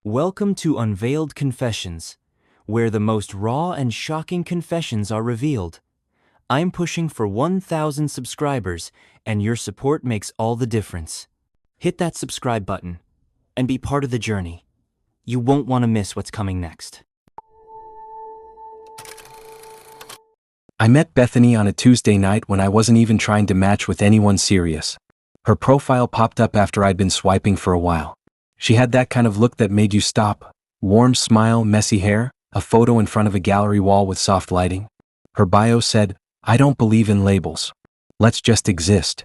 Welcome to Unveiled Confessions, where the most raw and shocking confessions are revealed. I'm pushing for 1,000 subscribers, and your support makes all the difference. Hit that subscribe button and be part of the journey. You won't want to miss what's coming next. I met Bethany on a Tuesday night when I wasn't even trying to match with anyone serious. Her profile popped up after I'd been swiping for a while. She had that kind of look that made you stop. Warm smile, messy hair, a photo in front of a gallery wall with soft lighting. Her bio said, "I don't believe in labels. Let's just exist."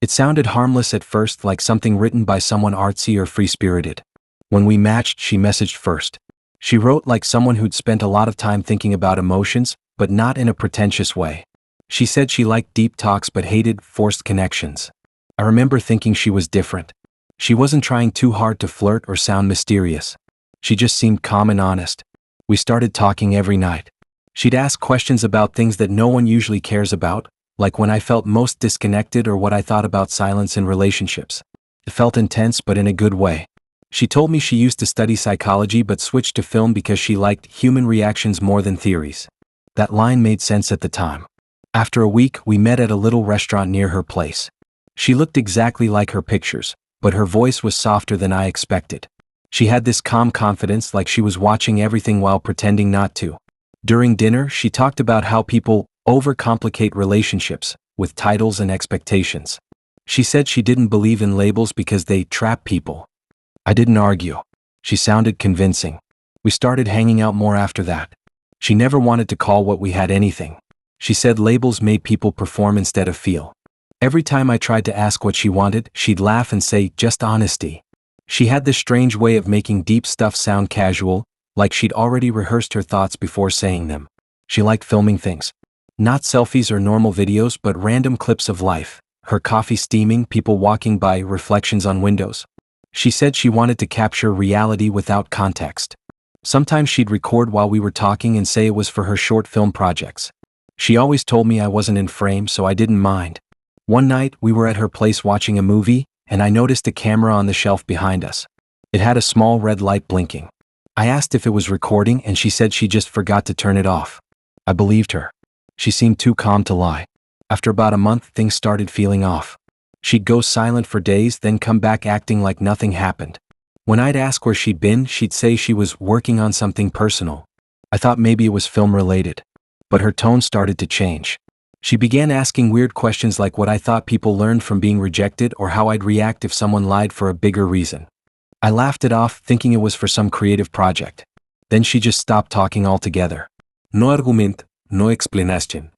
It sounded harmless at first, like something written by someone artsy or free-spirited. When we matched, she messaged first. She wrote like someone who'd spent a lot of time thinking about emotions, but not in a pretentious way. She said she liked deep talks but hated forced connections. I remember thinking she was different. She wasn't trying too hard to flirt or sound mysterious. She just seemed calm and honest. We started talking every night. She'd ask questions about things that no one usually cares about, like when I felt most disconnected or what I thought about silence in relationships. It felt intense, but in a good way. She told me she used to study psychology but switched to film because she liked human reactions more than theories. That line made sense at the time. After a week, we met at a little restaurant near her place. She looked exactly like her pictures, but her voice was softer than I expected. She had this calm confidence, like she was watching everything while pretending not to. During dinner, she talked about how people overcomplicate relationships with titles and expectations. She said she didn't believe in labels because they trap people. I didn't argue. She sounded convincing. We started hanging out more after that. She never wanted to call what we had anything. She said labels made people perform instead of feel. Every time I tried to ask what she wanted, she'd laugh and say, "Just honesty." She had this strange way of making deep stuff sound casual, like she'd already rehearsed her thoughts before saying them. She liked filming things. Not selfies or normal videos, but random clips of life. Her coffee steaming, people walking by, reflections on windows. She said she wanted to capture reality without context. Sometimes she'd record while we were talking and say it was for her short film projects. She always told me I wasn't in frame, so I didn't mind. One night, we were at her place watching a movie, and I noticed a camera on the shelf behind us. It had a small red light blinking. I asked if it was recording, and she said she just forgot to turn it off. I believed her. She seemed too calm to lie. After about a month, things started feeling off. She'd go silent for days, then come back acting like nothing happened. When I'd ask where she'd been, she'd say she was working on something personal. I thought maybe it was film-related. But her tone started to change. She began asking weird questions like what I thought people learned from being rejected or how I'd react if someone lied for a bigger reason. I laughed it off, thinking it was for some creative project. Then she just stopped talking altogether. No argument, no explanation.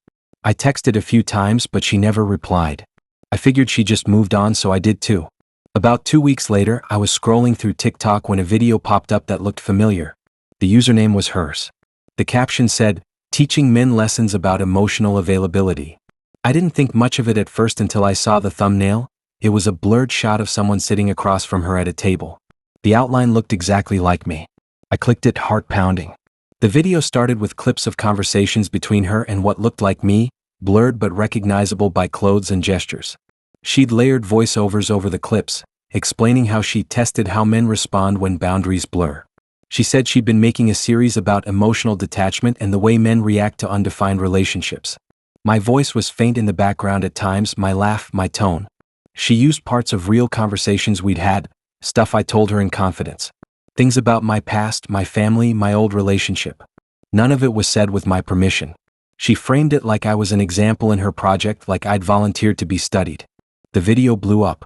I texted a few times, but she never replied. I figured she just moved on, so I did too. About 2 weeks later, I was scrolling through TikTok when a video popped up that looked familiar. The username was hers. The caption said, "Teaching men lessons about emotional availability." I didn't think much of it at first until I saw the thumbnail. It was a blurred shot of someone sitting across from her at a table. The outline looked exactly like me. I clicked it, heart pounding. The video started with clips of conversations between her and what looked like me, blurred but recognizable by clothes and gestures. She'd layered voiceovers over the clips, explaining how she tested how men respond when boundaries blur. She said she'd been making a series about emotional detachment and the way men react to undefined relationships. My voice was faint in the background at times, my laugh, my tone. She used parts of real conversations we'd had, stuff I told her in confidence. Things about my past, my family, my old relationship. None of it was said with my permission. She framed it like I was an example in her project, like I'd volunteered to be studied. The video blew up.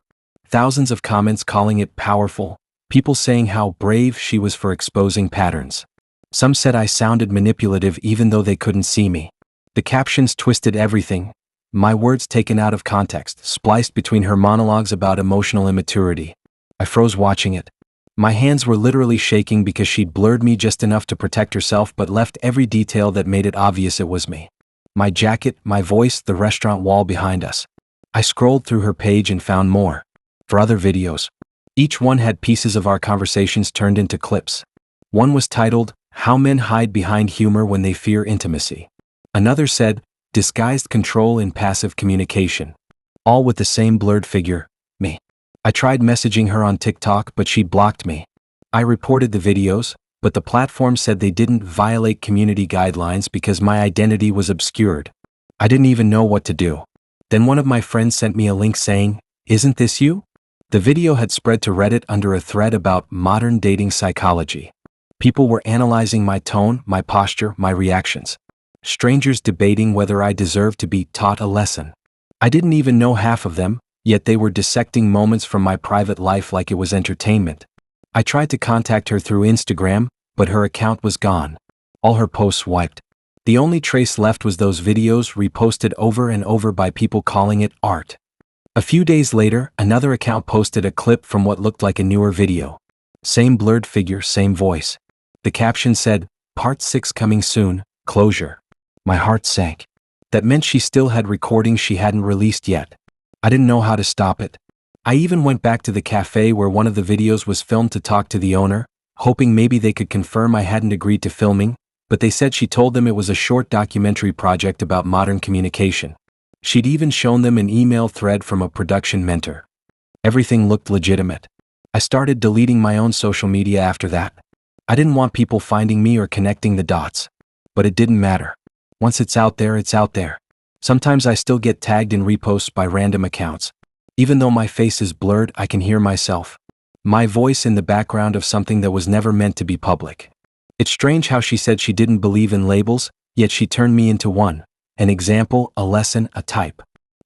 Thousands of comments calling it powerful. People saying how brave she was for exposing patterns. Some said I sounded manipulative even though they couldn't see me. The captions twisted everything. My words taken out of context, spliced between her monologues about emotional immaturity. I froze watching it. My hands were literally shaking because she'd blurred me just enough to protect herself but left every detail that made it obvious it was me. My jacket, my voice, the restaurant wall behind us. I scrolled through her page and found more. For other videos. Each one had pieces of our conversations turned into clips. One was titled, "How Men Hide Behind Humor When They Fear Intimacy." Another said, "Disguised Control in Passive Communication." All with the same blurred figure, me. I tried messaging her on TikTok, but she blocked me. I reported the videos, but the platform said they didn't violate community guidelines because my identity was obscured. I didn't even know what to do. Then one of my friends sent me a link saying, "Isn't this you?" The video had spread to Reddit under a thread about modern dating psychology. People were analyzing my tone, my posture, my reactions. Strangers debating whether I deserved to be taught a lesson. I didn't even know half of them, yet they were dissecting moments from my private life like it was entertainment. I tried to contact her through Instagram, but her account was gone. All her posts wiped. The only trace left was those videos reposted over and over by people calling it art. A few days later, another account posted a clip from what looked like a newer video. Same blurred figure, same voice. The caption said, "Part 6 coming soon, closure." My heart sank. That meant she still had recordings she hadn't released yet. I didn't know how to stop it. I even went back to the cafe where one of the videos was filmed to talk to the owner, hoping maybe they could confirm I hadn't agreed to filming, but they said she told them it was a short documentary project about modern communication. She'd even shown them an email thread from a production mentor. Everything looked legitimate. I started deleting my own social media after that. I didn't want people finding me or connecting the dots. But it didn't matter. Once it's out there, it's out there. Sometimes I still get tagged in reposts by random accounts. Even though my face is blurred, I can hear myself. My voice in the background of something that was never meant to be public. It's strange how she said she didn't believe in labels, yet she turned me into one. An example, a lesson, a type.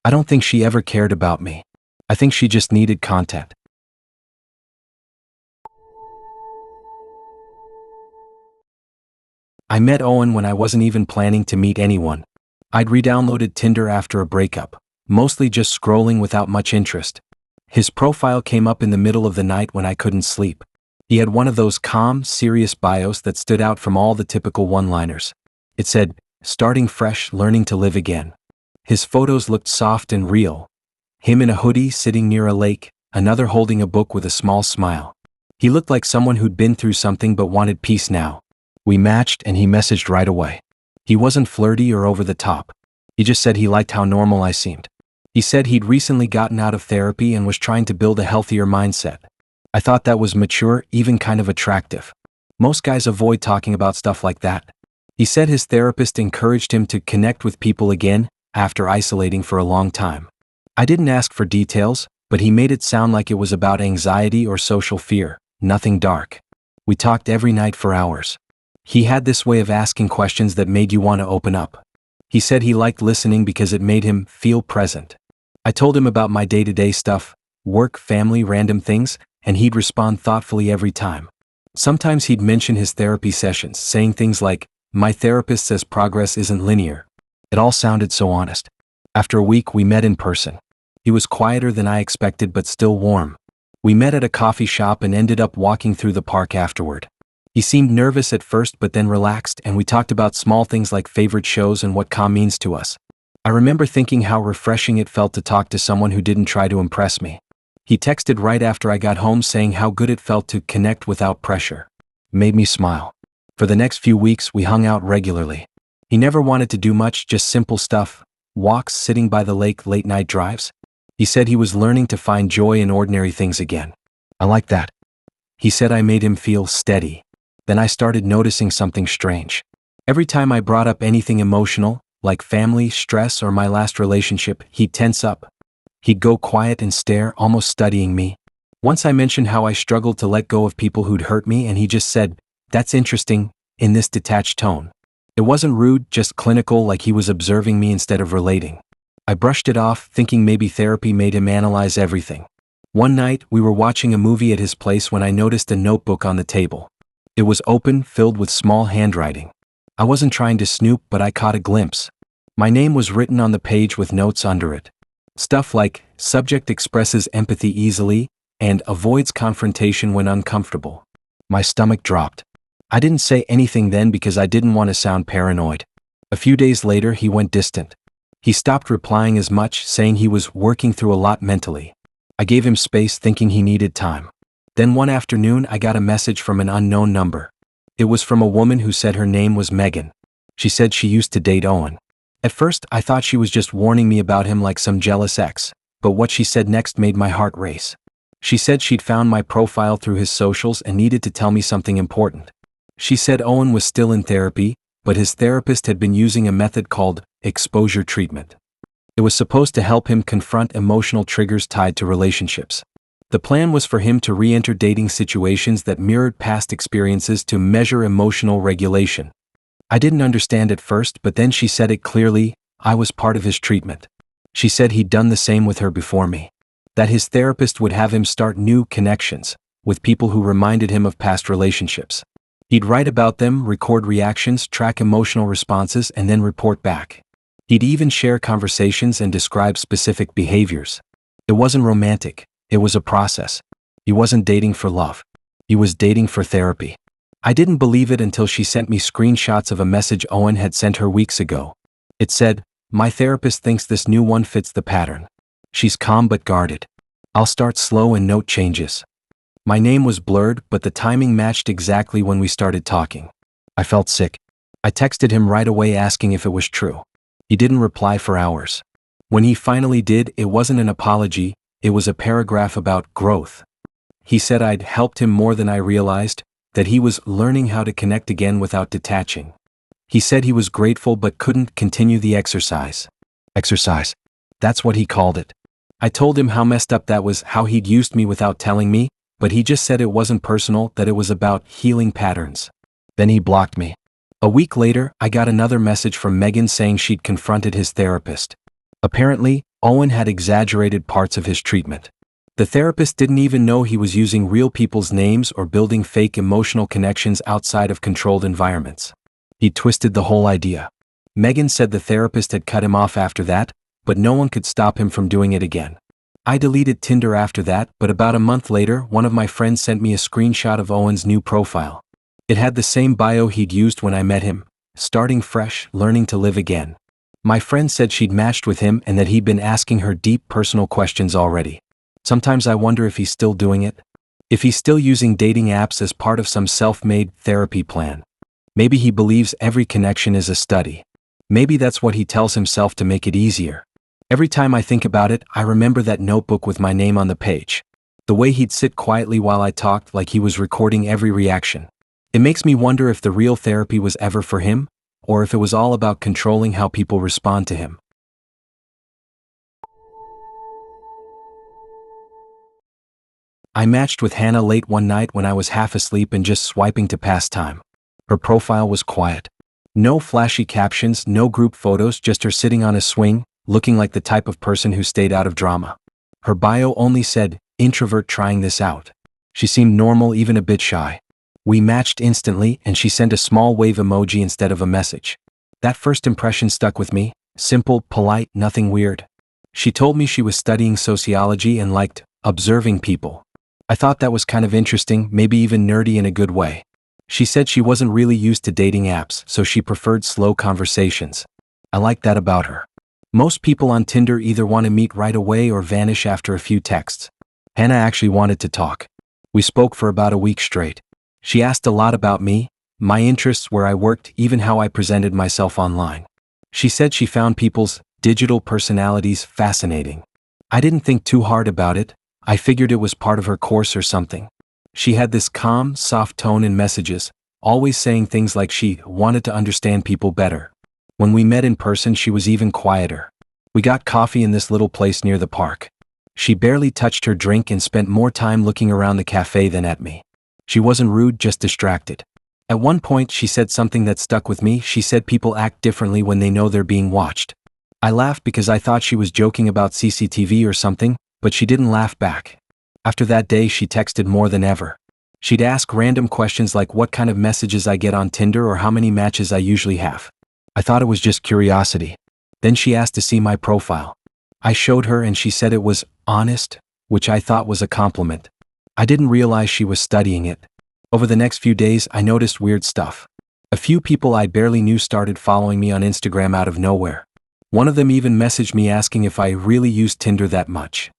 I don't think she ever cared about me. I think she just needed content. I met Owen when I wasn't even planning to meet anyone. I'd re-downloaded Tinder after a breakup, mostly just scrolling without much interest. His profile came up in the middle of the night when I couldn't sleep. He had one of those calm, serious bios that stood out from all the typical one-liners. It said, "Starting fresh, learning to live again." His photos looked soft and real. Him in a hoodie sitting near a lake, another holding a book with a small smile. He looked like someone who'd been through something but wanted peace now. We matched and he messaged right away. He wasn't flirty or over the top. He just said he liked how normal I seemed. He said he'd recently gotten out of therapy and was trying to build a healthier mindset. I thought that was mature, even kind of attractive. Most guys avoid talking about stuff like that. He said his therapist encouraged him to connect with people again after isolating for a long time. I didn't ask for details, but he made it sound like it was about anxiety or social fear, nothing dark. We talked every night for hours. He had this way of asking questions that made you want to open up. He said he liked listening because it made him feel present. I told him about my day-to-day stuff, work, family, random things, and he'd respond thoughtfully every time. Sometimes he'd mention his therapy sessions, saying things like, "My therapist says progress isn't linear." It all sounded so honest. After a week, we met in person. He was quieter than I expected but still warm. We met at a coffee shop and ended up walking through the park afterward. He seemed nervous at first but then relaxed, and we talked about small things like favorite shows and what calm means to us. I remember thinking how refreshing it felt to talk to someone who didn't try to impress me. He texted right after I got home saying how good it felt to connect without pressure. It made me smile. For the next few weeks, we hung out regularly. He never wanted to do much, just simple stuff. Walks, sitting by the lake, late-night drives. He said he was learning to find joy in ordinary things again. I like that. He said I made him feel steady. Then I started noticing something strange. Every time I brought up anything emotional, like family, stress, or my last relationship, he'd tense up. He'd go quiet and stare, almost studying me. Once I mentioned how I struggled to let go of people who'd hurt me, and he just said, "That's interesting," in this detached tone. It wasn't rude, just clinical, like he was observing me instead of relating. I brushed it off, thinking maybe therapy made him analyze everything. One night, we were watching a movie at his place when I noticed a notebook on the table. It was open, filled with small handwriting. I wasn't trying to snoop, but I caught a glimpse. My name was written on the page with notes under it. Stuff like, "Subject expresses empathy easily," and "avoids confrontation when uncomfortable." My stomach dropped. I didn't say anything then because I didn't want to sound paranoid. A few days later, he went distant. He stopped replying as much, saying he was working through a lot mentally. I gave him space, thinking he needed time. Then one afternoon, I got a message from an unknown number. It was from a woman who said her name was Megan. She said she used to date Owen. At first, I thought she was just warning me about him like some jealous ex, but what she said next made my heart race. She said she'd found my profile through his socials and needed to tell me something important. She said Owen was still in therapy, but his therapist had been using a method called exposure treatment. It was supposed to help him confront emotional triggers tied to relationships. The plan was for him to re-enter dating situations that mirrored past experiences to measure emotional regulation. I didn't understand at first, but then she said it clearly. I was part of his treatment. She said he'd done the same with her before me. That his therapist would have him start new connections with people who reminded him of past relationships. He'd write about them, record reactions, track emotional responses, and then report back. He'd even share conversations and describe specific behaviors. It wasn't romantic. It was a process. He wasn't dating for love. He was dating for therapy. I didn't believe it until she sent me screenshots of a message Owen had sent her weeks ago. It said, "My therapist thinks this new one fits the pattern. She's calm but guarded. I'll start slow and note changes." My name was blurred, but the timing matched exactly when we started talking. I felt sick. I texted him right away asking if it was true. He didn't reply for hours. When he finally did, it wasn't an apology, it was a paragraph about growth. He said I'd helped him more than I realized, that he was learning how to connect again without detaching. He said he was grateful but couldn't continue the exercise. Exercise. That's what he called it. I told him how messed up that was, how he'd used me without telling me, but he just said it wasn't personal, that it was about healing patterns. Then he blocked me. A week later, I got another message from Megan saying she'd confronted his therapist. Apparently, Owen had exaggerated parts of his treatment. The therapist didn't even know he was using real people's names or building fake emotional connections outside of controlled environments. He twisted the whole idea. Megan said the therapist had cut him off after that, but no one could stop him from doing it again. I deleted Tinder after that, but about a month later, one of my friends sent me a screenshot of Owen's new profile. It had the same bio he'd used when I met him, starting fresh, learning to live again. My friend said she'd matched with him and that he'd been asking her deep personal questions already. Sometimes I wonder if he's still doing it. If he's still using dating apps as part of some self-made therapy plan. Maybe he believes every connection is a study. Maybe that's what he tells himself to make it easier. Every time I think about it, I remember that notebook with my name on the page. The way he'd sit quietly while I talked, like he was recording every reaction. It makes me wonder if the real therapy was ever for him, or if it was all about controlling how people respond to him. I matched with Hannah late one night when I was half asleep and just swiping to pass time. Her profile was quiet. No flashy captions, no group photos, just her sitting on a swing, looking like the type of person who stayed out of drama. Her bio only said, "Introvert trying this out." She seemed normal, even a bit shy. We matched instantly, and she sent a small wave emoji instead of a message. That first impression stuck with me, simple, polite, nothing weird. She told me she was studying sociology and liked observing people. I thought that was kind of interesting, maybe even nerdy in a good way. She said she wasn't really used to dating apps, so she preferred slow conversations. I liked that about her. Most people on Tinder either want to meet right away or vanish after a few texts. Hannah actually wanted to talk. We spoke for about a week straight. She asked a lot about me, my interests, where I worked, even how I presented myself online. She said she found people's digital personalities fascinating. I didn't think too hard about it. I figured it was part of her course or something. She had this calm, soft tone in messages, always saying things like she wanted to understand people better. When we met in person, she was even quieter. We got coffee in this little place near the park. She barely touched her drink and spent more time looking around the cafe than at me. She wasn't rude, just distracted. At one point, she said something that stuck with me. She said people act differently when they know they're being watched. I laughed because I thought she was joking about CCTV or something, but she didn't laugh back. After that day, she texted more than ever. She'd ask random questions like what kind of messages I get on Tinder or how many matches I usually have. I thought it was just curiosity. Then she asked to see my profile. I showed her and she said it was honest, which I thought was a compliment. I didn't realize she was studying it. Over the next few days, I noticed weird stuff. A few people I barely knew started following me on Instagram out of nowhere. One of them even messaged me asking if I really used Tinder that much.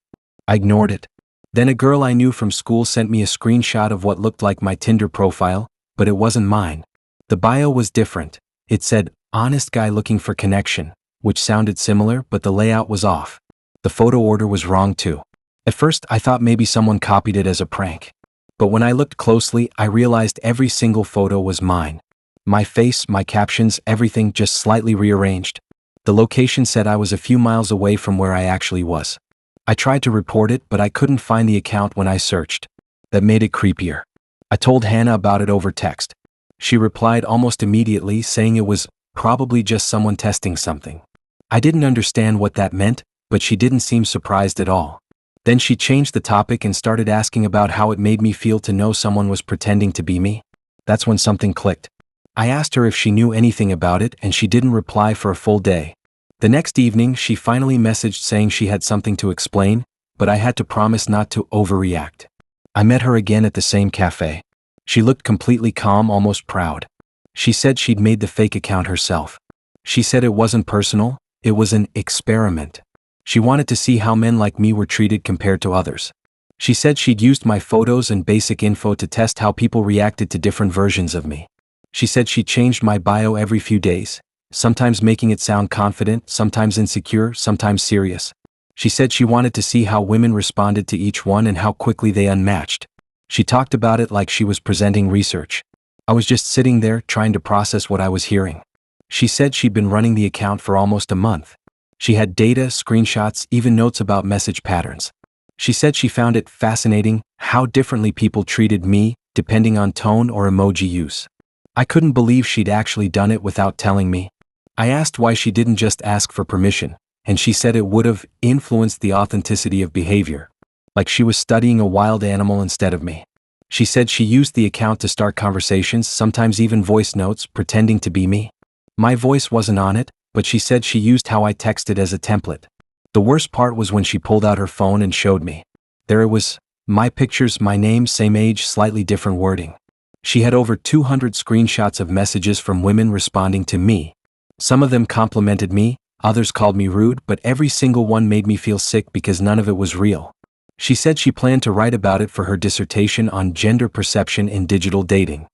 I ignored it. Then a girl I knew from school sent me a screenshot of what looked like my Tinder profile, but it wasn't mine. The bio was different. It said, "Honest guy looking for connection," which sounded similar, but the layout was off. The photo order was wrong too. At first, I thought maybe someone copied it as a prank. But when I looked closely, I realized every single photo was mine. My face, my captions, everything just slightly rearranged. The location said I was a few miles away from where I actually was. I tried to report it, but I couldn't find the account when I searched. That made it creepier. I told Hannah about it over text. She replied almost immediately, saying it was probably just someone testing something. I didn't understand what that meant, but she didn't seem surprised at all. Then she changed the topic and started asking about how it made me feel to know someone was pretending to be me. That's when something clicked. I asked her if she knew anything about it, and she didn't reply for a full day. The next evening, she finally messaged saying she had something to explain, but I had to promise not to overreact. I met her again at the same cafe. She looked completely calm, almost proud. She said she'd made the fake account herself. She said it wasn't personal, it was an experiment. She wanted to see how men like me were treated compared to others. She said she'd used my photos and basic info to test how people reacted to different versions of me. She said she changed my bio every few days, sometimes making it sound confident, sometimes insecure, sometimes serious. She said she wanted to see how women responded to each one and how quickly they unmatched. She talked about it like she was presenting research. I was just sitting there trying to process what I was hearing. She said she'd been running the account for almost a month. She had data, screenshots, even notes about message patterns. She said she found it fascinating how differently people treated me, depending on tone or emoji use. I couldn't believe she'd actually done it without telling me. I asked why she didn't just ask for permission, and she said it would have influenced the authenticity of behavior. Like she was studying a wild animal instead of me. She said she used the account to start conversations, sometimes even voice notes, pretending to be me. My voice wasn't on it, but she said she used how I texted as a template. The worst part was when she pulled out her phone and showed me. There it was, my pictures, my name, same age, slightly different wording. She had over 200 screenshots of messages from women responding to me. Some of them complimented me, others called me rude, but every single one made me feel sick because none of it was real. She said she planned to write about it for her dissertation on gender perception in digital dating.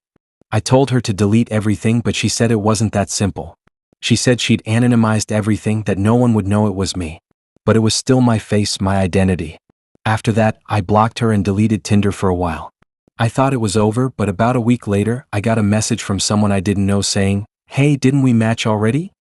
I told her to delete everything, but she said it wasn't that simple. She said she'd anonymized everything, that no one would know it was me. But it was still my face, my identity. After that, I blocked her and deleted Tinder for a while. I thought it was over, but about a week later, I got a message from someone I didn't know saying, "Hey, didn't we match already?"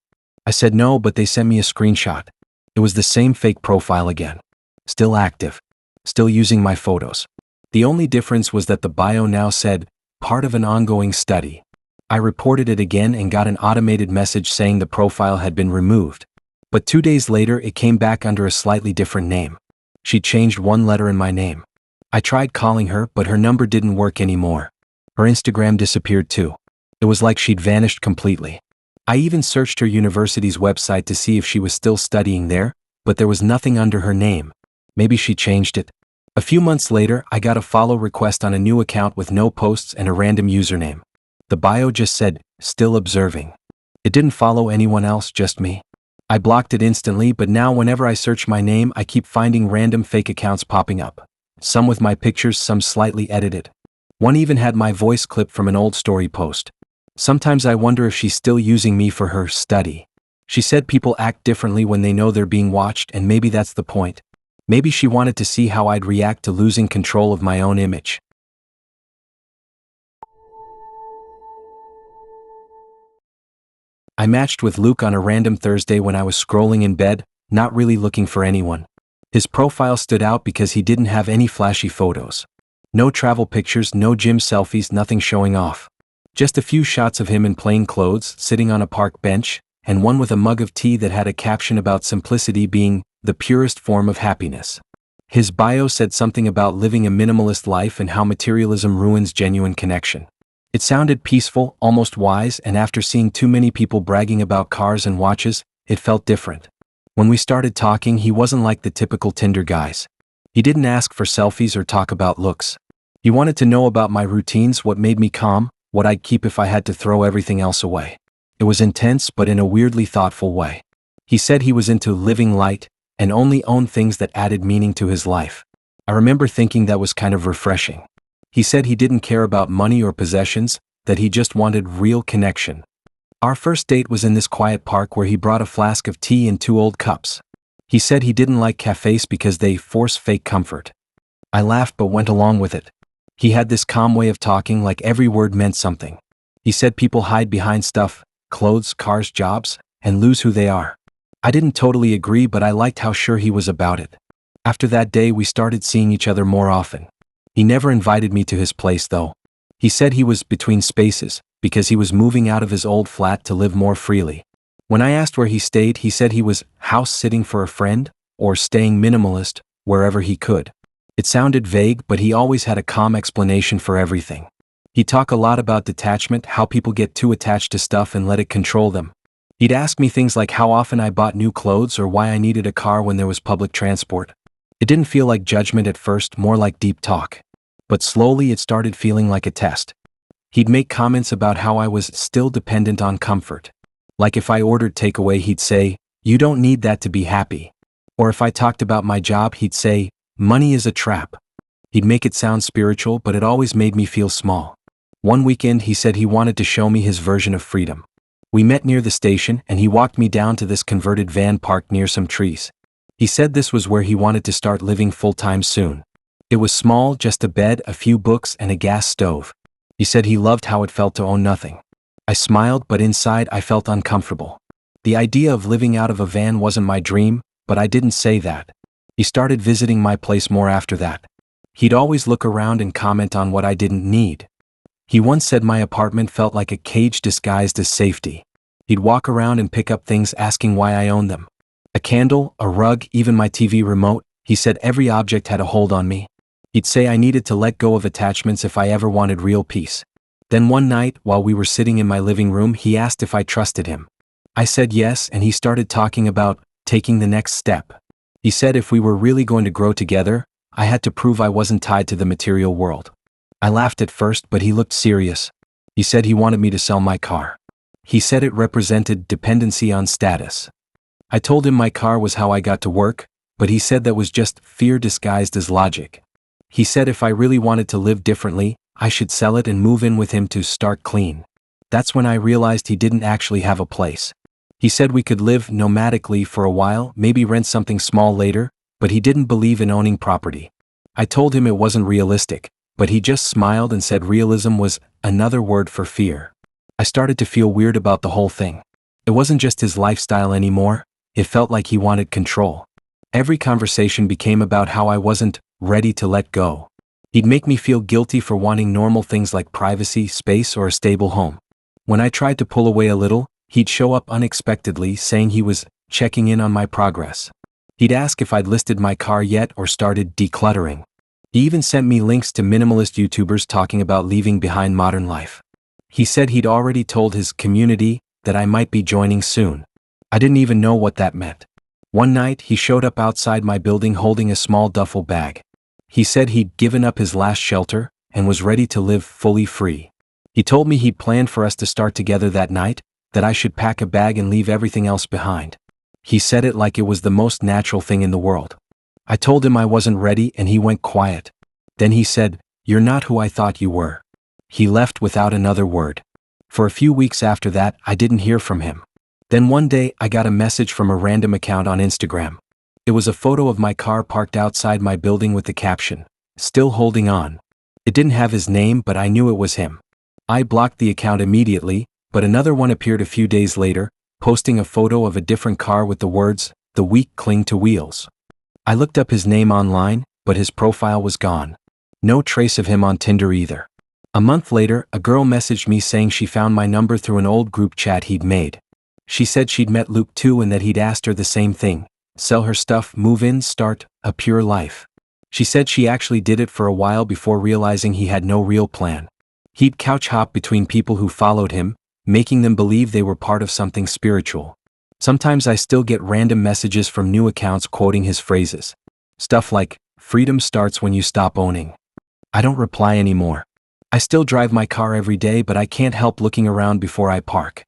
I said no, but they sent me a screenshot. It was the same fake profile again. Still active. Still using my photos. The only difference was that the bio now said, part of an ongoing study. I reported it again and got an automated message saying the profile had been removed. But 2 days later, it came back under a slightly different name. She changed one letter in my name. I tried calling her, but her number didn't work anymore. Her Instagram disappeared too. It was like she'd vanished completely. I even searched her university's website to see if she was still studying there, but there was nothing under her name. Maybe she changed it. A few months later, I got a follow request on a new account with no posts and a random username. The bio just said, "Still observing." It didn't follow anyone else, just me. I blocked it instantly, but now whenever I search my name, I keep finding random fake accounts popping up. Some with my pictures, some slightly edited. One even had my voice clipped from an old story post. Sometimes I wonder if she's still using me for her study. She said people act differently when they know they're being watched, and maybe that's the point. Maybe she wanted to see how I'd react to losing control of my own image. I matched with Luke on a random Thursday when I was scrolling in bed, not really looking for anyone. His profile stood out because he didn't have any flashy photos. No travel pictures, no gym selfies, nothing showing off. Just a few shots of him in plain clothes, sitting on a park bench, and one with a mug of tea that had a caption about simplicity being the purest form of happiness. His bio said something about living a minimalist life and how materialism ruins genuine connection. It sounded peaceful, almost wise, and after seeing too many people bragging about cars and watches, it felt different. When we started talking, he wasn't like the typical Tinder guys. He didn't ask for selfies or talk about looks. He wanted to know about my routines, what made me calm, what I'd keep if I had to throw everything else away. It was intense, but in a weirdly thoughtful way. He said he was into living light and only owned things that added meaning to his life. I remember thinking that was kind of refreshing. He said he didn't care about money or possessions, that he just wanted real connection. Our first date was in this quiet park where he brought a flask of tea and 2 old cups. He said he didn't like cafes because they force fake comfort. I laughed but went along with it. He had this calm way of talking, like every word meant something. He said people hide behind stuff, clothes, cars, jobs, and lose who they are. I didn't totally agree, but I liked how sure he was about it. After that day, we started seeing each other more often. He never invited me to his place though. He said he was between spaces, because he was moving out of his old flat to live more freely. When I asked where he stayed, he said he was house sitting for a friend, or staying minimalist, wherever he could. It sounded vague, but he always had a calm explanation for everything. He'd talk a lot about detachment, how people get too attached to stuff and let it control them. He'd ask me things like how often I bought new clothes or why I needed a car when there was public transport. It didn't feel like judgment at first, more like deep talk. But slowly it started feeling like a test. He'd make comments about how I was still dependent on comfort. Like if I ordered takeaway, he'd say, "You don't need that to be happy." Or if I talked about my job, he'd say, "Money is a trap." He'd make it sound spiritual, but it always made me feel small. One weekend, he said he wanted to show me his version of freedom. We met near the station, and he walked me down to this converted van parked near some trees. He said this was where he wanted to start living full-time soon. It was small, just a bed, a few books, and a gas stove. He said he loved how it felt to own nothing. I smiled, but inside I felt uncomfortable. The idea of living out of a van wasn't my dream, but I didn't say that. He started visiting my place more after that. He'd always look around and comment on what I didn't need. He once said my apartment felt like a cage disguised as safety. He'd walk around and pick up things asking why I owned them. A candle, a rug, even my TV remote. He said every object had a hold on me. He'd say I needed to let go of attachments if I ever wanted real peace. Then one night, while we were sitting in my living room, he asked if I trusted him. I said yes, and he started talking about taking the next step. He said if we were really going to grow together, I had to prove I wasn't tied to the material world. I laughed at first, but he looked serious. He said he wanted me to sell my car. He said it represented dependency on status. I told him my car was how I got to work, but he said that was just fear disguised as logic. He said if I really wanted to live differently, I should sell it and move in with him to start clean. That's when I realized he didn't actually have a place. He said we could live nomadically for a while, maybe rent something small later, but he didn't believe in owning property. I told him it wasn't realistic, but he just smiled and said realism was another word for fear. I started to feel weird about the whole thing. It wasn't just his lifestyle anymore, it felt like he wanted control. Every conversation became about how I wasn't ready to let go. He'd make me feel guilty for wanting normal things like privacy, space, or a stable home. When I tried to pull away a little, he'd show up unexpectedly saying he was checking in on my progress. He'd ask if I'd listed my car yet or started decluttering. He even sent me links to minimalist YouTubers talking about leaving behind modern life. He said he'd already told his community that I might be joining soon. I didn't even know what that meant. One night, he showed up outside my building holding a small duffel bag. He said he'd given up his last shelter and was ready to live fully free. He told me he'd planned for us to start together that night, that I should pack a bag and leave everything else behind. He said it like it was the most natural thing in the world. I told him I wasn't ready and he went quiet. Then he said, "You're not who I thought you were." He left without another word. For a few weeks after that, I didn't hear from him. Then one day, I got a message from a random account on Instagram. It was a photo of my car parked outside my building with the caption, "Still holding on." It didn't have his name, but I knew it was him. I blocked the account immediately, but another one appeared a few days later, posting a photo of a different car with the words, "The weak cling to wheels." I looked up his name online, but his profile was gone. No trace of him on Tinder either. A month later, a girl messaged me saying she found my number through an old group chat he'd made. She said she'd met Luke too and that he'd asked her the same thing. Sell her stuff, move in, start a pure life. She said she actually did it for a while before realizing he had no real plan. He'd couch hop between people who followed him, making them believe they were part of something spiritual. Sometimes I still get random messages from new accounts quoting his phrases. Stuff like, "Freedom starts when you stop owning." I don't reply anymore. I still drive my car every day, but I can't help looking around before I park.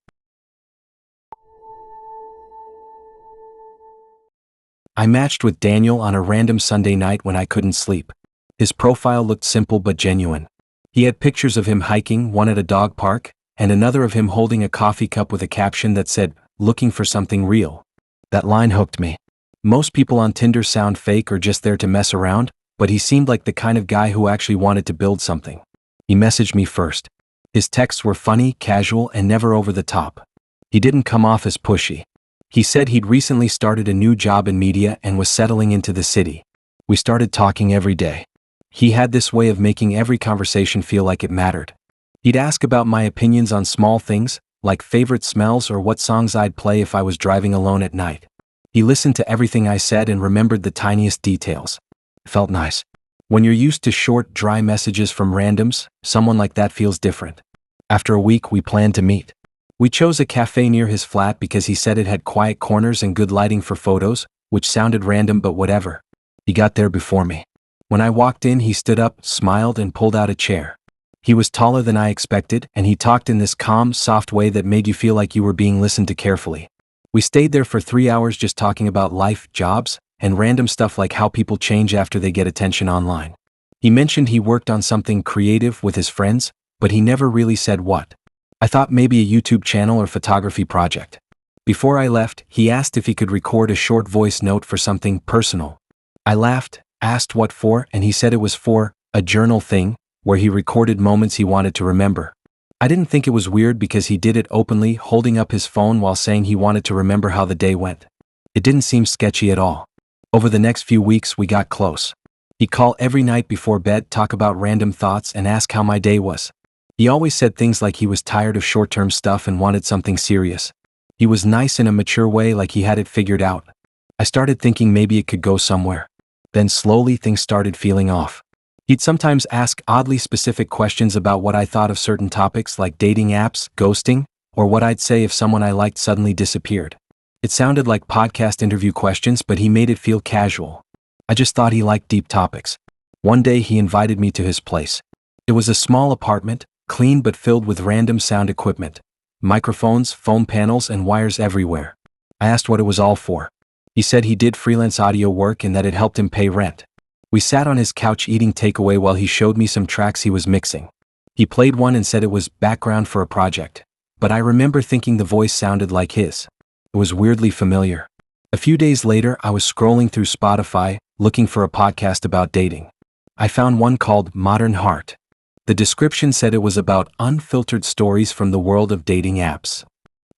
I matched with Daniel on a random Sunday night when I couldn't sleep. His profile looked simple but genuine. He had pictures of him hiking, one at a dog park, and another of him holding a coffee cup with a caption that said, "Looking for something real." That line hooked me. Most people on Tinder sound fake or just there to mess around, but he seemed like the kind of guy who actually wanted to build something. He messaged me first. His texts were funny, casual, and never over the top. He didn't come off as pushy. He said he'd recently started a new job in media and was settling into the city. We started talking every day. He had this way of making every conversation feel like it mattered. He'd ask about my opinions on small things, like favorite smells or what songs I'd play if I was driving alone at night. He listened to everything I said and remembered the tiniest details. It felt nice. When you're used to short, dry messages from randoms, someone like that feels different. After a week, we planned to meet. We chose a cafe near his flat because he said it had quiet corners and good lighting for photos, which sounded random but whatever. He got there before me. When I walked in, he stood up, smiled, and pulled out a chair. He was taller than I expected, and he talked in this calm, soft way that made you feel like you were being listened to carefully. We stayed there for 3 hours just talking about life, jobs, and random stuff like how people change after they get attention online. He mentioned he worked on something creative with his friends, but he never really said what. I thought maybe a YouTube channel or photography project. Before I left, he asked if he could record a short voice note for something personal. I laughed, asked what for, and he said it was for a journal thing, where he recorded moments he wanted to remember. I didn't think it was weird because he did it openly, holding up his phone while saying he wanted to remember how the day went. It didn't seem sketchy at all. Over the next few weeks, we got close. He'd call every night before bed, talk about random thoughts, and ask how my day was. He always said things like he was tired of short-term stuff and wanted something serious. He was nice in a mature way, like he had it figured out. I started thinking maybe it could go somewhere. Then slowly things started feeling off. He'd sometimes ask oddly specific questions about what I thought of certain topics like dating apps, ghosting, or what I'd say if someone I liked suddenly disappeared. It sounded like podcast interview questions, but he made it feel casual. I just thought he liked deep topics. One day he invited me to his place. It was a small apartment, clean but filled with random sound equipment. Microphones, foam panels, and wires everywhere. I asked what it was all for. He said he did freelance audio work and that it helped him pay rent. We sat on his couch eating takeaway while he showed me some tracks he was mixing. He played one and said it was background for a project. But I remember thinking the voice sounded like his. It was weirdly familiar. A few days later, I was scrolling through Spotify, looking for a podcast about dating. I found one called Modern Heart. The description said it was about unfiltered stories from the world of dating apps.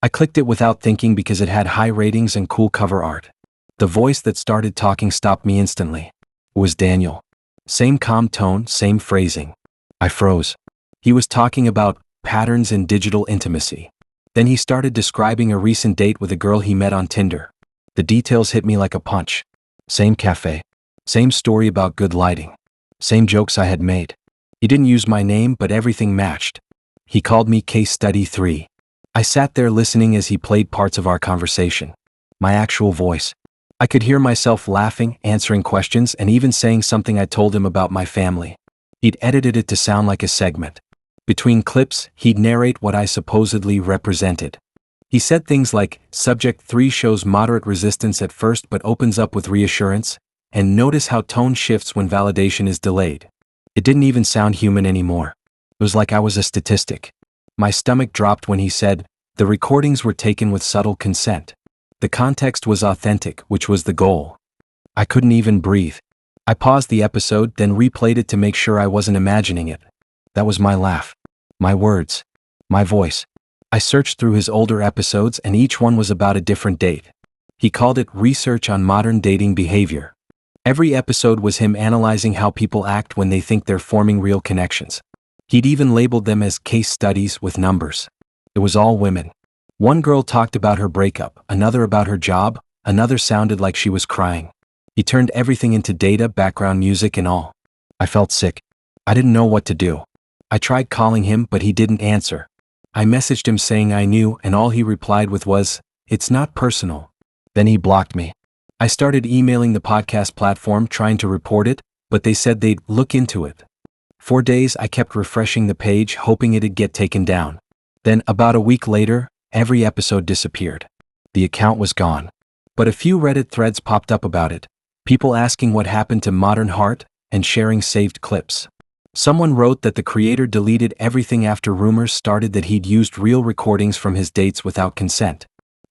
I clicked it without thinking because it had high ratings and cool cover art. The voice that started talking stopped me instantly. It was Daniel. Same calm tone, same phrasing. I froze. He was talking about patterns in digital intimacy. Then he started describing a recent date with a girl he met on Tinder. The details hit me like a punch. Same cafe. Same story about good lighting. Same jokes I had made. He didn't use my name, but everything matched. He called me Case Study 3. I sat there listening as he played parts of our conversation. My actual voice. I could hear myself laughing, answering questions, and even saying something I told him about my family. He'd edited it to sound like a segment. Between clips, he'd narrate what I supposedly represented. He said things like, Subject 3 shows moderate resistance at first but opens up with reassurance, and notice how tone shifts when validation is delayed. It didn't even sound human anymore. It was like I was a statistic. My stomach dropped when he said, the recordings were taken with subtle consent. The context was authentic, which was the goal. I couldn't even breathe. I paused the episode, then replayed it to make sure I wasn't imagining it. That was my laugh. My words. My voice. I searched through his older episodes and each one was about a different date. He called it Research on Modern Dating Behavior. Every episode was him analyzing how people act when they think they're forming real connections. He'd even labeled them as case studies with numbers. It was all women. One girl talked about her breakup, another about her job, another sounded like she was crying. He turned everything into data, background music and all. I felt sick. I didn't know what to do. I tried calling him, but he didn't answer. I messaged him saying I knew, and all he replied with was, "It's not personal." Then he blocked me. I started emailing the podcast platform trying to report it, but they said they'd look into it. For days I kept refreshing the page, hoping it'd get taken down. Then, about a week later, every episode disappeared. The account was gone. But a few Reddit threads popped up about it. People asking what happened to Modern Heart and sharing saved clips. Someone wrote that the creator deleted everything after rumors started that he'd used real recordings from his dates without consent.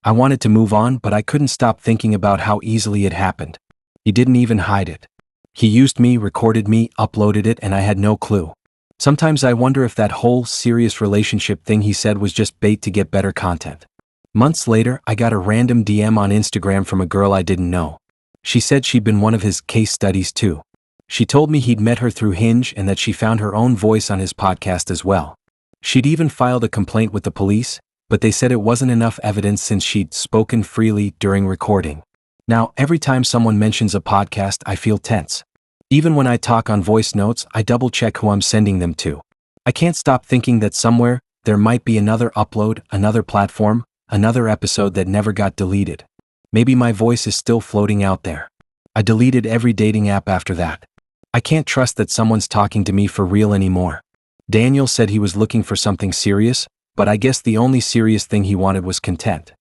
I wanted to move on, but I couldn't stop thinking about how easily it happened. He didn't even hide it. He used me, recorded me, uploaded it, and I had no clue. Sometimes I wonder if that whole serious relationship thing he said was just bait to get better content. Months later, I got a random DM on Instagram from a girl I didn't know. She said she'd been one of his case studies too. She told me he'd met her through Hinge and that she found her own voice on his podcast as well. She'd even filed a complaint with the police, but they said it wasn't enough evidence since she'd spoken freely during recording. Now, every time someone mentions a podcast, I feel tense. Even when I talk on voice notes, I double-check who I'm sending them to. I can't stop thinking that somewhere, there might be another upload, another platform, another episode that never got deleted. Maybe my voice is still floating out there. I deleted every dating app after that. I can't trust that someone's talking to me for real anymore. Daniel said he was looking for something serious, but I guess the only serious thing he wanted was content.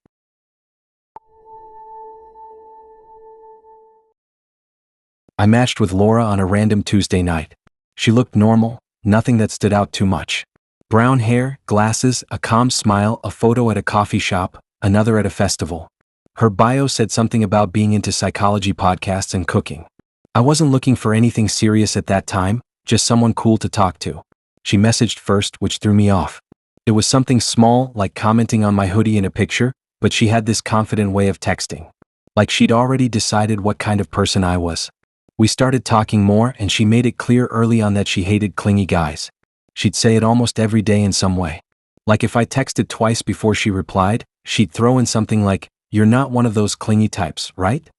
I matched with Laura on a random Tuesday night. She looked normal, nothing that stood out too much. Brown hair, glasses, a calm smile, a photo at a coffee shop, another at a festival. Her bio said something about being into psychology podcasts and cooking. I wasn't looking for anything serious at that time, just someone cool to talk to. She messaged first, which threw me off. It was something small, like commenting on my hoodie in a picture, but she had this confident way of texting. Like she'd already decided what kind of person I was. We started talking more and she made it clear early on that she hated clingy guys. She'd say it almost every day in some way. Like if I texted twice before she replied, she'd throw in something like, "You're not one of those clingy types, right?"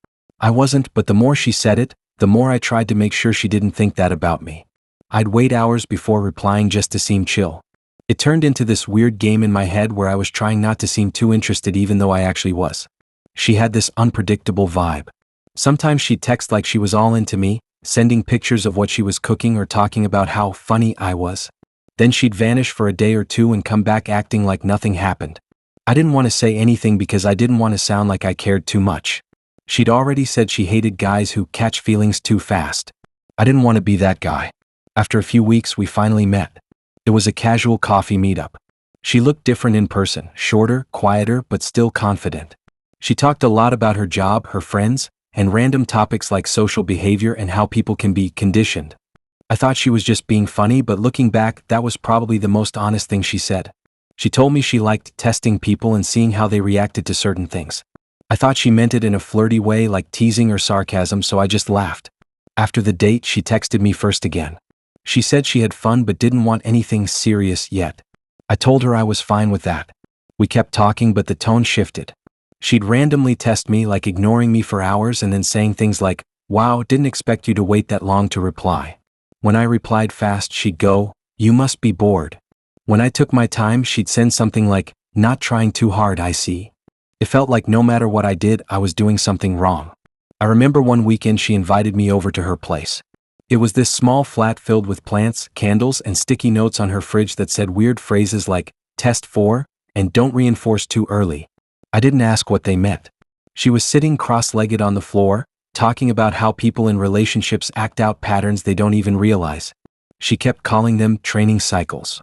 I wasn't, but the more she said it, the more I tried to make sure she didn't think that about me. I'd wait hours before replying just to seem chill. It turned into this weird game in my head where I was trying not to seem too interested even though I actually was. She had this unpredictable vibe. Sometimes she'd text like she was all into me, sending pictures of what she was cooking or talking about how funny I was. Then she'd vanish for a day or two and come back acting like nothing happened. I didn't want to say anything because I didn't want to sound like I cared too much. She'd already said she hated guys who catch feelings too fast. I didn't want to be that guy. After a few weeks, we finally met. It was a casual coffee meetup. She looked different in person, shorter, quieter, but still confident. She talked a lot about her job, her friends, and random topics like social behavior and how people can be conditioned. I thought she was just being funny, but looking back, that was probably the most honest thing she said. She told me she liked testing people and seeing how they reacted to certain things. I thought she meant it in a flirty way, like teasing or sarcasm, so I just laughed. After the date, she texted me first again. She said she had fun but didn't want anything serious yet. I told her I was fine with that. We kept talking, but the tone shifted. She'd randomly test me, like ignoring me for hours and then saying things like, "Wow, didn't expect you to wait that long to reply." When I replied fast, she'd go, "You must be bored." When I took my time, she'd send something like, "Not trying too hard, I see." It felt like no matter what I did, I was doing something wrong. I remember one weekend she invited me over to her place. It was this small flat filled with plants, candles, and sticky notes on her fridge that said weird phrases like, "Test 4, and don't reinforce too early." I didn't ask what they meant. She was sitting cross-legged on the floor, talking about how people in relationships act out patterns they don't even realize. She kept calling them training cycles.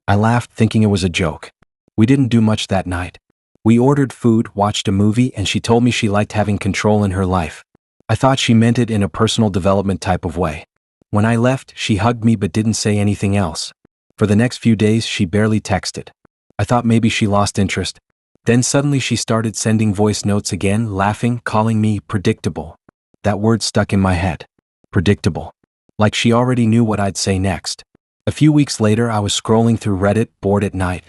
I laughed, thinking it was a joke. We didn't do much that night. We ordered food, watched a movie, and she told me she liked having control in her life. I thought she meant it in a personal development type of way. When I left, she hugged me but didn't say anything else. For the next few days, she barely texted. I thought maybe she lost interest. Then suddenly she started sending voice notes again, laughing, calling me predictable. That word stuck in my head. Predictable. Like she already knew what I'd say next. A few weeks later, I was scrolling through Reddit, bored at night.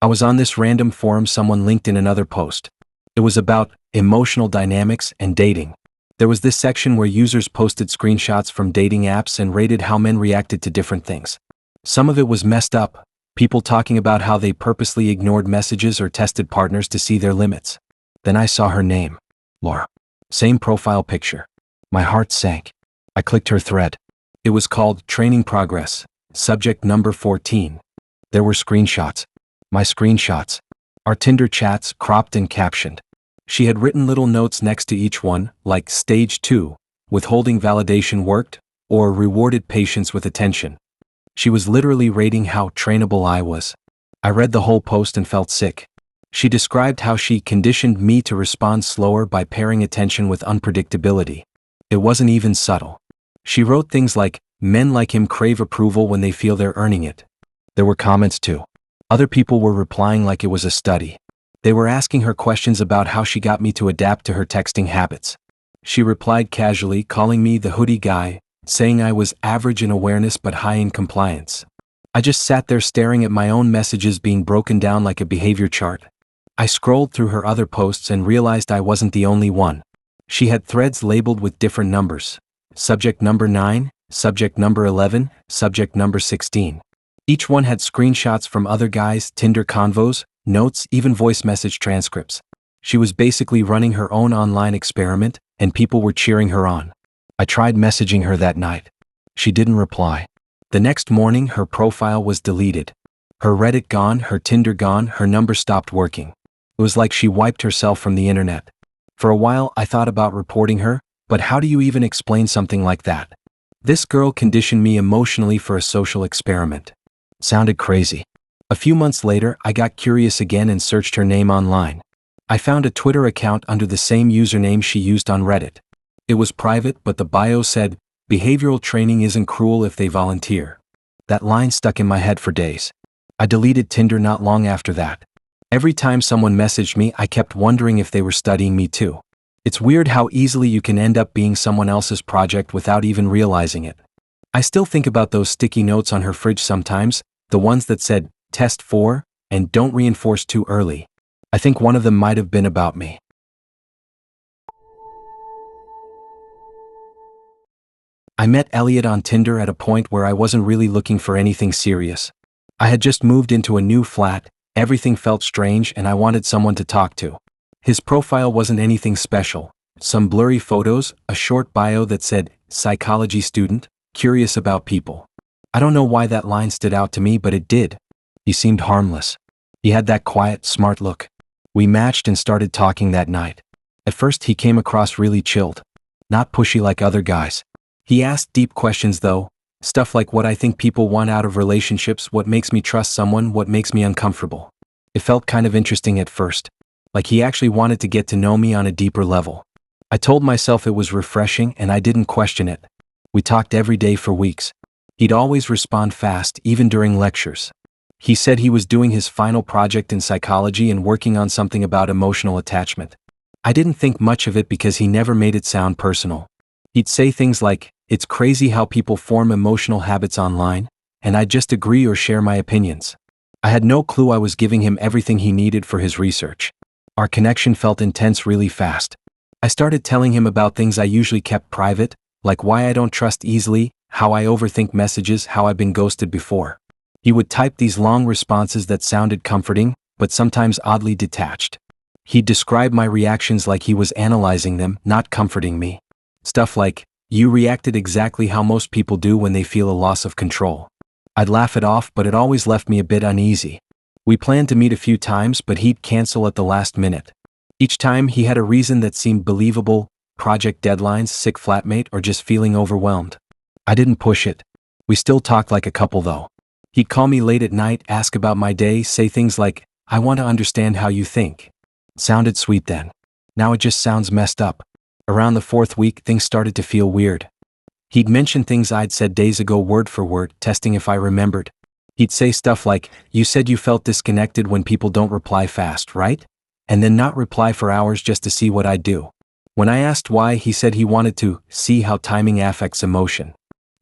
I was on this random forum someone linked in another post. It was about emotional dynamics and dating. There was this section where users posted screenshots from dating apps and rated how men reacted to different things. Some of it was messed up, people talking about how they purposely ignored messages or tested partners to see their limits. Then I saw her name, Laura. Same profile picture. My heart sank. I clicked her thread. It was called Training Progress, subject number 14. There were screenshots. My screenshots. Our Tinder chats, cropped and captioned. She had written little notes next to each one, like Stage 2, withholding validation worked, or rewarded patience with attention. She was literally rating how trainable I was. I read the whole post and felt sick. She described how she conditioned me to respond slower by pairing attention with unpredictability. It wasn't even subtle. She wrote things like, "Men like him crave approval when they feel they're earning it." There were comments too. Other people were replying like it was a study. They were asking her questions about how she got me to adapt to her texting habits. She replied casually, calling me the hoodie guy, saying I was average in awareness but high in compliance. I just sat there staring at my own messages being broken down like a behavior chart. I scrolled through her other posts and realized I wasn't the only one. She had threads labeled with different numbers. Subject number 9, subject number 11, subject number 16. Each one had screenshots from other guys, Tinder convos, notes, even voice message transcripts. She was basically running her own online experiment, and people were cheering her on. I tried messaging her that night. She didn't reply. The next morning, her profile was deleted. Her Reddit gone, her Tinder gone, her number stopped working. It was like she wiped herself from the internet. For a while, I thought about reporting her, but how do you even explain something like that? This girl conditioned me emotionally for a social experiment. It sounded crazy. A few months later, I got curious again and searched her name online. I found a Twitter account under the same username she used on Reddit. It was private, but the bio said, "Behavioral training isn't cruel if they volunteer." That line stuck in my head for days. I deleted Tinder not long after that. Every time someone messaged me, I kept wondering if they were studying me too. It's weird how easily you can end up being someone else's project without even realizing it. I still think about those sticky notes on her fridge sometimes, the ones that said, "Test 4, and don't reinforce too early." I think one of them might have been about me. I met Elliot on Tinder at a point where I wasn't really looking for anything serious. I had just moved into a new flat, everything felt strange, and I wanted someone to talk to. His profile wasn't anything special. Some blurry photos, a short bio that said, "Psychology student, curious about people." I don't know why that line stood out to me, but it did. He seemed harmless. He had that quiet, smart look. We matched and started talking that night. At first, he came across really chilled. Not pushy like other guys. He asked deep questions though, stuff like what I think people want out of relationships, what makes me trust someone, what makes me uncomfortable. It felt kind of interesting at first. Like he actually wanted to get to know me on a deeper level. I told myself it was refreshing and I didn't question it. We talked every day for weeks. He'd always respond fast, even during lectures. He said he was doing his final project in psychology and working on something about emotional attachment. I didn't think much of it because he never made it sound personal. He'd say things like, "It's crazy how people form emotional habits online," and I'd just agree or share my opinions. I had no clue I was giving him everything he needed for his research. Our connection felt intense really fast. I started telling him about things I usually kept private, like why I don't trust easily, how I overthink messages, how I've been ghosted before. He would type these long responses that sounded comforting, but sometimes oddly detached. He'd describe my reactions like he was analyzing them, not comforting me. Stuff like, "You reacted exactly how most people do when they feel a loss of control." I'd laugh it off, but it always left me a bit uneasy. We planned to meet a few times, but he'd cancel at the last minute. Each time he had a reason that seemed believable: project deadlines, sick flatmate, or just feeling overwhelmed. I didn't push it. We still talked like a couple though. He'd call me late at night, ask about my day, say things like, "I want to understand how you think." Sounded sweet then. Now it just sounds messed up. Around the 4th week, things started to feel weird. He'd mention things I'd said days ago word for word, testing if I remembered. He'd say stuff like, "You said you felt disconnected when people don't reply fast, right?" And then not reply for hours just to see what I'd do. When I asked why, he said he wanted to see how timing affects emotion.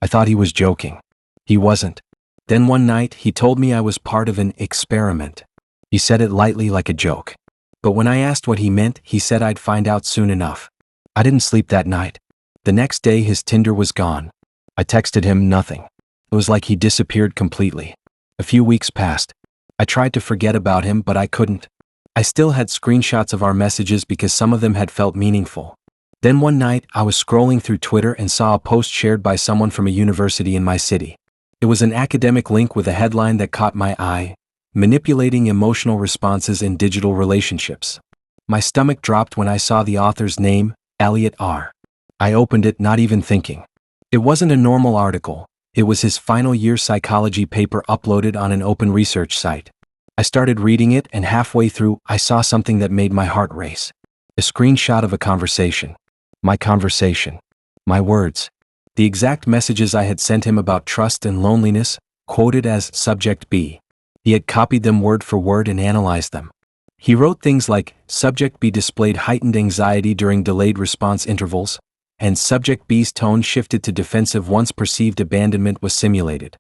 I thought he was joking. He wasn't. Then one night, he told me I was part of an experiment. He said it lightly like a joke. But when I asked what he meant, he said I'd find out soon enough. I didn't sleep that night. The next day, his Tinder was gone. I texted him, nothing. It was like he disappeared completely. A few weeks passed. I tried to forget about him, but I couldn't. I still had screenshots of our messages because some of them had felt meaningful. Then one night, I was scrolling through Twitter and saw a post shared by someone from a university in my city. It was an academic link with a headline that caught my eye: "Manipulating Emotional Responses in Digital Relationships." My stomach dropped when I saw the author's name, Elliot R. I opened it, not even thinking. It wasn't a normal article. It was his final year psychology paper uploaded on an open research site. I started reading it, and halfway through, I saw something that made my heart race. A screenshot of a conversation. My conversation. My words. The exact messages I had sent him about trust and loneliness, quoted as Subject B. He had copied them word for word and analyzed them. He wrote things like, Subject B displayed heightened anxiety during delayed response intervals, and Subject B's tone shifted to defensive once perceived abandonment was simulated.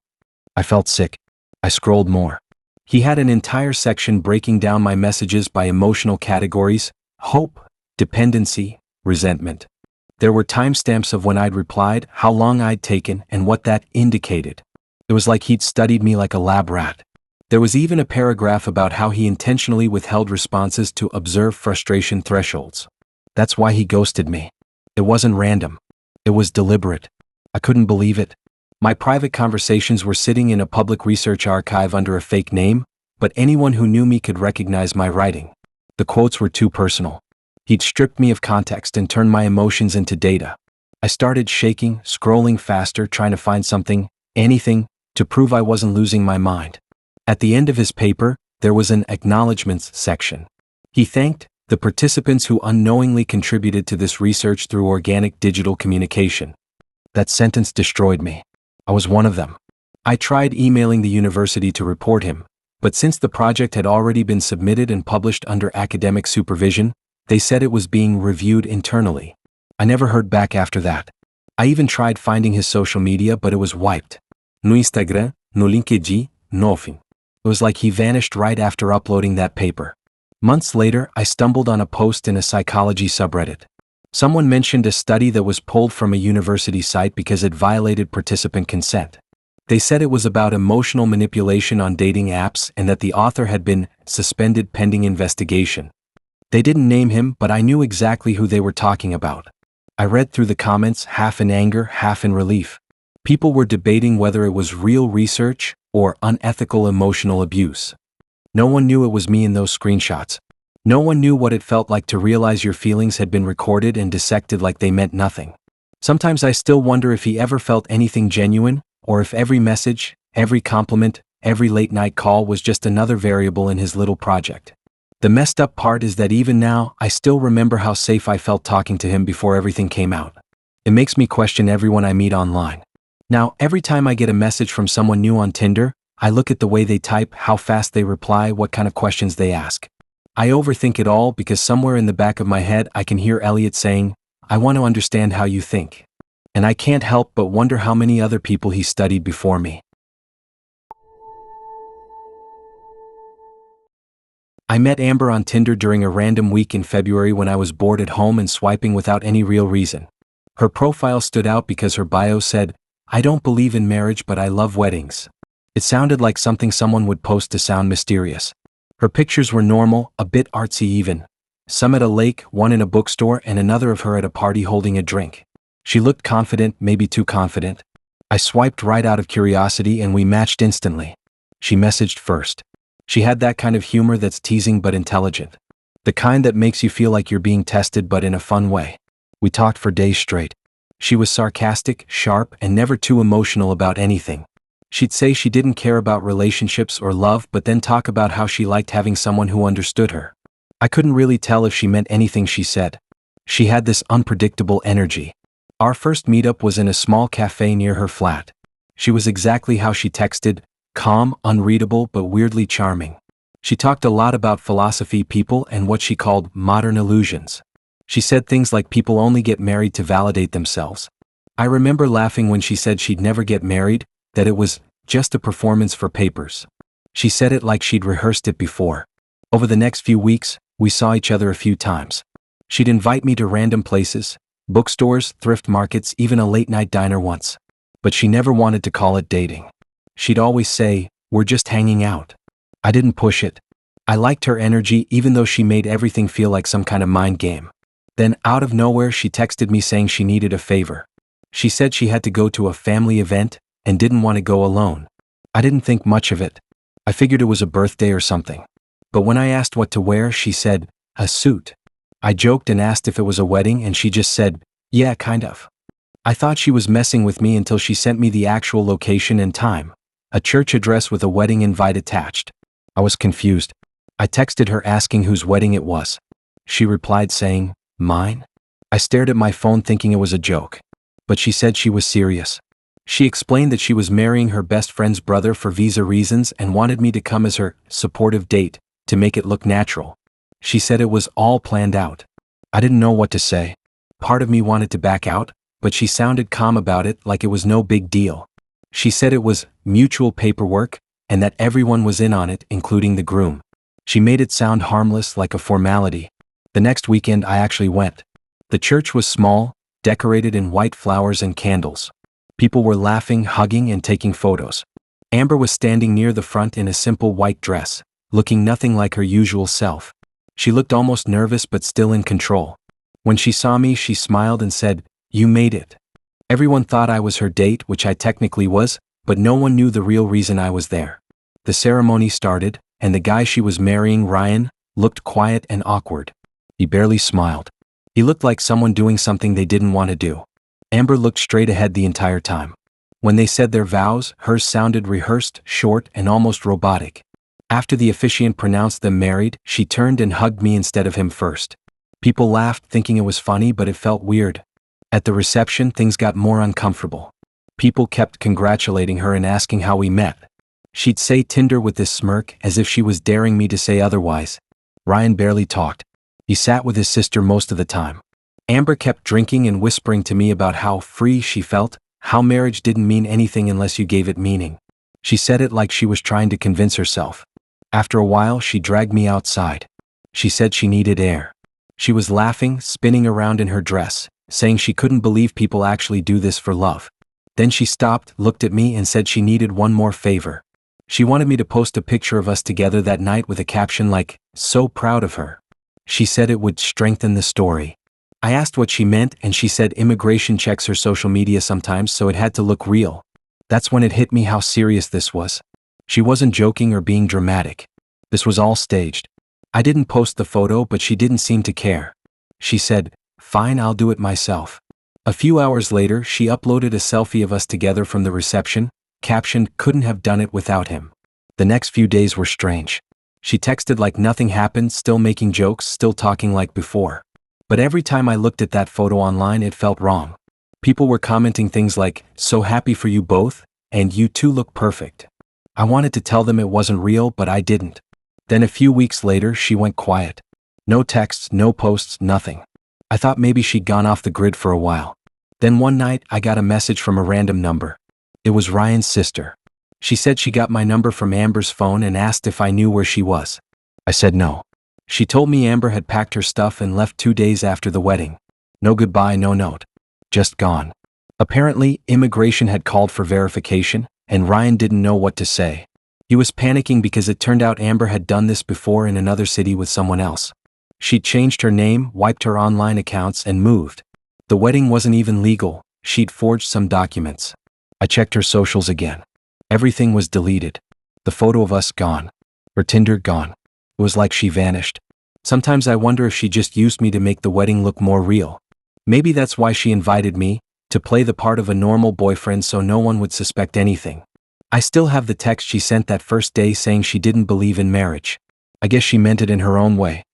I felt sick. I scrolled more. He had an entire section breaking down my messages by emotional categories: hope, dependency, resentment. There were timestamps of when I'd replied, how long I'd taken, and what that indicated. It was like he'd studied me like a lab rat. There was even a paragraph about how he intentionally withheld responses to observe frustration thresholds. That's why he ghosted me. It wasn't random. It was deliberate. I couldn't believe it. My private conversations were sitting in a public research archive under a fake name, but anyone who knew me could recognize my writing. The quotes were too personal. He'd stripped me of context and turned my emotions into data. I started shaking, scrolling faster, trying to find something, anything, to prove I wasn't losing my mind. At the end of his paper, there was an acknowledgments section. He thanked the participants who unknowingly contributed to this research through organic digital communication. That sentence destroyed me. I was one of them. I tried emailing the university to report him, but since the project had already been submitted and published under academic supervision, they said it was being reviewed internally. I never heard back after that. I even tried finding his social media, but it was wiped. No Instagram, no LinkedIn, nothing. It was like he vanished right after uploading that paper. Months later, I stumbled on a post in a psychology subreddit. Someone mentioned a study that was pulled from a university site because it violated participant consent. They said it was about emotional manipulation on dating apps and that the author had been suspended pending investigation. They didn't name him, but I knew exactly who they were talking about. I read through the comments, half in anger, half in relief. People were debating whether it was real research or unethical emotional abuse. No one knew it was me in those screenshots. No one knew what it felt like to realize your feelings had been recorded and dissected like they meant nothing. Sometimes I still wonder if he ever felt anything genuine, or if every message, every compliment, every late-night call was just another variable in his little project. The messed up part is that even now, I still remember how safe I felt talking to him before everything came out. It makes me question everyone I meet online. Now, every time I get a message from someone new on Tinder, I look at the way they type, how fast they reply, what kind of questions they ask. I overthink it all because somewhere in the back of my head I can hear Elliot saying, I want to understand how you think. And I can't help but wonder how many other people he studied before me. I met Amber on Tinder during a random week in February when I was bored at home and swiping without any real reason. Her profile stood out because her bio said, I don't believe in marriage but I love weddings. It sounded like something someone would post to sound mysterious. Her pictures were normal, a bit artsy even. Some at a lake, one in a bookstore, and another of her at a party holding a drink. She looked confident, maybe too confident. I swiped right out of curiosity and we matched instantly. She messaged first. She had that kind of humor that's teasing but intelligent. The kind that makes you feel like you're being tested but in a fun way. We talked for days straight. She was sarcastic, sharp, and never too emotional about anything. She'd say she didn't care about relationships or love but then talk about how she liked having someone who understood her. I couldn't really tell if she meant anything she said. She had this unpredictable energy. Our first meetup was in a small cafe near her flat. She was exactly how she texted, calm, unreadable, but weirdly charming. She talked a lot about philosophy, people, and what she called modern illusions. She said things like people only get married to validate themselves. I remember laughing when she said she'd never get married, that it was just a performance for papers. She said it like she'd rehearsed it before. Over the next few weeks, we saw each other a few times. She'd invite me to random places, bookstores, thrift markets, even a late-night diner once. But she never wanted to call it dating. She'd always say, we're just hanging out. I didn't push it. I liked her energy even though she made everything feel like some kind of mind game. Then, out of nowhere, she texted me saying she needed a favor. She said she had to go to a family event and didn't want to go alone. I didn't think much of it. I figured it was a birthday or something. But when I asked what to wear, she said, a suit. I joked and asked if it was a wedding and she just said, yeah, kind of. I thought she was messing with me until she sent me the actual location and time. A church address with a wedding invite attached. I was confused. I texted her asking whose wedding it was. She replied saying, "Mine?" I stared at my phone thinking it was a joke. But she said she was serious. She explained that she was marrying her best friend's brother for visa reasons and wanted me to come as her supportive date to make it look natural. She said it was all planned out. I didn't know what to say. Part of me wanted to back out, but she sounded calm about it like it was no big deal. She said it was mutual paperwork and that everyone was in on it, including the groom. She made it sound harmless, like a formality. The next weekend I actually went. The church was small, decorated in white flowers and candles. People were laughing, hugging, and taking photos. Amber was standing near the front in a simple white dress, looking nothing like her usual self. She looked almost nervous but still in control. When she saw me, she smiled and said, "You made it." Everyone thought I was her date, which I technically was, but no one knew the real reason I was there. The ceremony started, and the guy she was marrying, Ryan, looked quiet and awkward. He barely smiled. He looked like someone doing something they didn't want to do. Amber looked straight ahead the entire time. When they said their vows, hers sounded rehearsed, short, and almost robotic. After the officiant pronounced them married, she turned and hugged me instead of him first. People laughed, thinking it was funny, but it felt weird. At the reception, things got more uncomfortable. People kept congratulating her and asking how we met. She'd say Tinder with this smirk, as if she was daring me to say otherwise. Ryan barely talked. He sat with his sister most of the time. Amber kept drinking and whispering to me about how free she felt, how marriage didn't mean anything unless you gave it meaning. She said it like she was trying to convince herself. After a while, she dragged me outside. She said she needed air. She was laughing, spinning around in her dress, saying she couldn't believe people actually do this for love. Then she stopped, looked at me, and said she needed one more favor. She wanted me to post a picture of us together that night with a caption like, "So proud of her." She said it would strengthen the story. I asked what she meant, and she said immigration checks her social media sometimes, so it had to look real. That's when it hit me how serious this was. She wasn't joking or being dramatic. This was all staged. I didn't post the photo, but she didn't seem to care. She said, "Fine, I'll do it myself." A few hours later, she uploaded a selfie of us together from the reception, captioned, "Couldn't have done it without him." The next few days were strange. She texted like nothing happened, still making jokes, still talking like before. But every time I looked at that photo online, it felt wrong. People were commenting things like, "So happy for you both," and "You two look perfect." I wanted to tell them it wasn't real, but I didn't. Then a few weeks later, she went quiet. No texts, no posts, nothing. I thought maybe she'd gone off the grid for a while. Then one night, I got a message from a random number. It was Ryan's sister. She said she got my number from Amber's phone and asked if I knew where she was. I said no. She told me Amber had packed her stuff and left 2 days after the wedding. No goodbye, no note. Just gone. Apparently, immigration had called for verification, and Ryan didn't know what to say. He was panicking because it turned out Amber had done this before in another city with someone else. She'd changed her name, wiped her online accounts, and moved. The wedding wasn't even legal. She'd forged some documents. I checked her socials again. Everything was deleted. The photo of us gone. Her Tinder gone. It was like she vanished. Sometimes I wonder if she just used me to make the wedding look more real. Maybe that's why she invited me, to play the part of a normal boyfriend so no one would suspect anything. I still have the text she sent that first day saying she didn't believe in marriage. I guess she meant it in her own way.